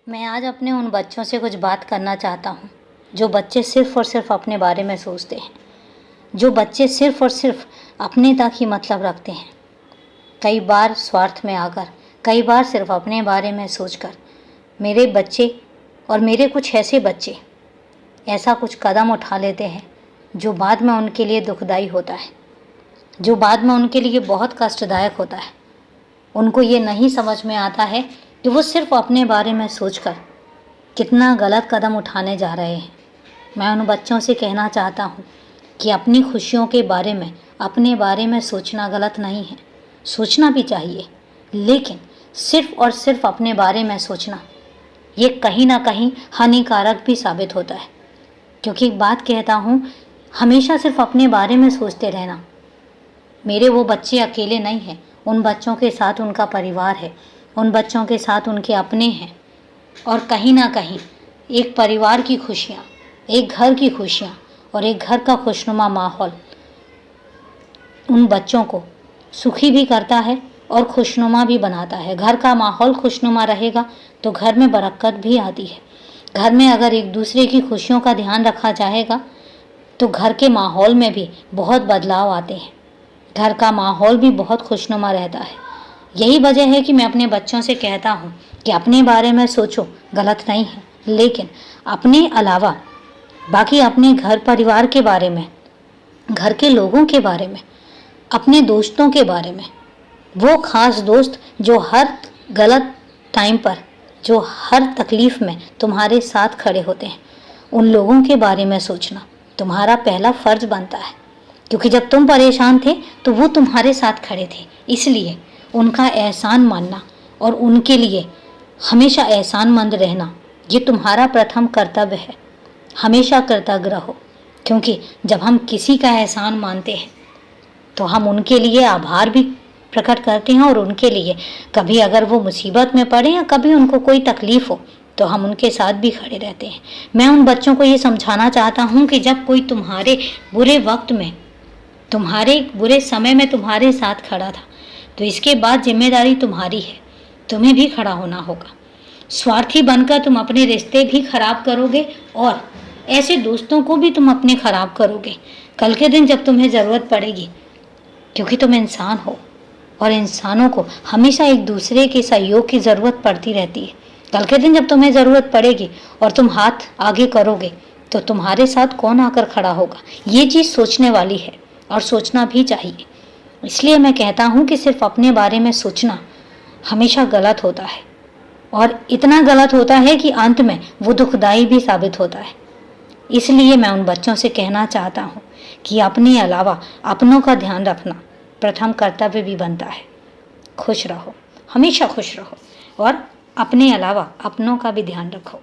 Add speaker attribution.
Speaker 1: मैं आज अपने उन बच्चों से कुछ बात करना चाहता हूँ जो बच्चे सिर्फ़ और सिर्फ अपने बारे में सोचते हैं, जो बच्चे सिर्फ़ और सिर्फ अपने तक ही मतलब रखते हैं। कई बार स्वार्थ में आकर, कई बार सिर्फ अपने बारे में सोचकर मेरे बच्चे और मेरे कुछ ऐसे बच्चे ऐसा कुछ कदम उठा लेते हैं जो बाद में उनके लिए दुखदाई होता है, जो बाद में उनके लिए बहुत कष्टदायक होता है। उनको ये नहीं समझ में आता है कि वो सिर्फ अपने बारे में सोचकर कितना गलत कदम उठाने जा रहे हैं। मैं उन बच्चों से कहना चाहता हूँ कि अपनी खुशियों के बारे में, अपने बारे में सोचना गलत नहीं है, सोचना भी चाहिए, लेकिन सिर्फ और सिर्फ अपने बारे में सोचना ये कहीं ना कहीं हानिकारक भी साबित होता है। क्योंकि एक बात कहता हूँ, हमेशा सिर्फ अपने बारे में सोचते रहना। मेरे वो बच्चे अकेले नहीं हैं, उन बच्चों के साथ उनका परिवार है, उन बच्चों के साथ उनके अपने हैं, और कहीं ना कहीं एक परिवार की खुशियाँ, एक घर की खुशियाँ और एक घर का खुशनुमा माहौल उन बच्चों को सुखी भी करता है और खुशनुमा भी बनाता है। घर का माहौल खुशनुमा रहेगा तो घर में बरकत भी आती है। घर में अगर एक दूसरे की खुशियों का ध्यान रखा जाएगा तो घर के माहौल में भी बहुत बदलाव आते हैं, घर का माहौल भी बहुत खुशनुमा रहता है। यही वजह है कि मैं अपने बच्चों से कहता हूँ कि अपने बारे में सोचो, गलत नहीं है, लेकिन अपने अलावा बाकी अपने घर परिवार के बारे में, घर के लोगों के बारे में, अपने दोस्तों के बारे में, वो ख़ास दोस्त जो हर गलत टाइम पर, जो हर तकलीफ़ में तुम्हारे साथ खड़े होते हैं, उन लोगों के बारे में सोचना तुम्हारा पहला फ़र्ज बनता है। क्योंकि जब तुम परेशान थे तो वो तुम्हारे साथ खड़े थे, इसलिए उनका एहसान मानना और उनके लिए हमेशा एहसानमंद रहना ये तुम्हारा प्रथम कर्तव्य है। हमेशा कृतज्ञ रहो, क्योंकि जब हम किसी का एहसान मानते हैं तो हम उनके लिए आभार भी प्रकट करते हैं, और उनके लिए कभी अगर वो मुसीबत में पड़े या कभी उनको कोई तकलीफ़ हो तो हम उनके साथ भी खड़े रहते हैं। मैं उन बच्चों को ये समझाना चाहता हूँ कि जब कोई तुम्हारे बुरे वक्त में, तुम्हारे बुरे समय में तुम्हारे साथ खड़ा था तो इसके बाद जिम्मेदारी तुम्हारी है, तुम्हें भी खड़ा होना होगा। स्वार्थी बनकर तुम अपने रिश्ते भी खराब करोगे और ऐसे दोस्तों को भी तुम अपने खराब करोगे कल के दिन जब तुम्हें ज़रूरत पड़ेगी, क्योंकि तुम इंसान हो और इंसानों को हमेशा एक दूसरे के सहयोग की ज़रूरत पड़ती रहती है। कल के दिन जब तुम्हें ज़रूरत पड़ेगी और तुम हाथ आगे करोगे तो तुम्हारे साथ कौन आकर खड़ा होगा, ये चीज़ सोचने वाली है और सोचना भी चाहिए। इसलिए मैं कहता हूँ कि सिर्फ अपने बारे में सोचना हमेशा गलत होता है, और इतना गलत होता है कि अंत में वो दुखदाई भी साबित होता है। इसलिए मैं उन बच्चों से कहना चाहता हूँ कि अपने अलावा अपनों का ध्यान रखना प्रथम कर्तव्य भी बनता है। खुश रहो, हमेशा खुश रहो, और अपने अलावा अपनों का भी ध्यान रखो।